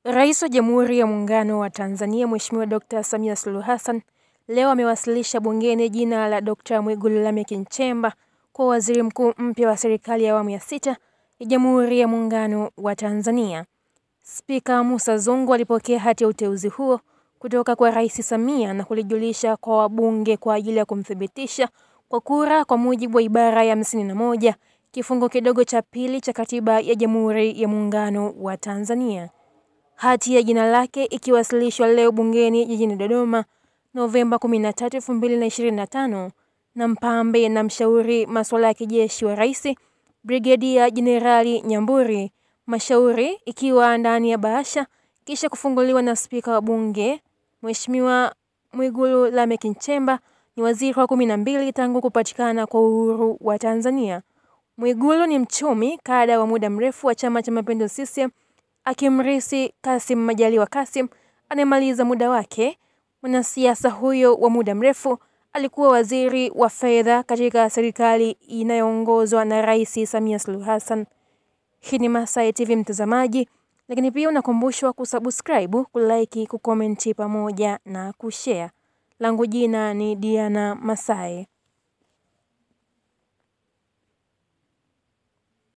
Rais wa Jamhuri ya Muungano wa Tanzania Mheshimiwa Dr. Samia Suluhu Hassan leo amewasilisha bungeni jina la Dr. Mwigulu Lameck Nchemba kwa waziri mkuu mpya wa serikali ya awamu ya 6 ya Jamhuri ya Muungano wa Tanzania. Spika Musa Zungu alipokea hati ya uteuzi huo kutoka kwa Rais Samia na kulijulisha kwa wabunge kwa ajili ya kumthibitisha kwa kura kwa mujibu wa ibara ya 51 kifungu kidogo cha pili cha Katiba ya Jamhuri ya Muungano wa Tanzania. Hati ya jina lake ikiwasilishwa leo bungeni jijini Dodoma Novemba 13, 2025 na mpambe na mshauri masuala ya kijeshi wa Rais Brigedia Jenerali Nyamburi Mashauri ikiwa ndani ya bahasha kisha kufunguliwa na spika wa bunge. Mheshimiwa Mwigulu Lameck Nchemba ni waziri wa 12 tangu kupatikana kwa uhuru wa Tanzania. Mwigulu ni mchumi kada wa muda mrefu wa Chama cha Mapinduzi CCM akimrithi Kassim Majaliwa Kassim anemaliza muda wake. Mwanasiasa huyo wa muda mrefu alikuwa waziri wa fedha katika serikali inayoongozwa na Rais Samia Suluhu Hassan. Hii ni Masai TV mtazamaji, lakini pia unakumbushwa kusubscribe, kulike, kukomenti pamoja na kushare. Langu jina ni Diana Masai.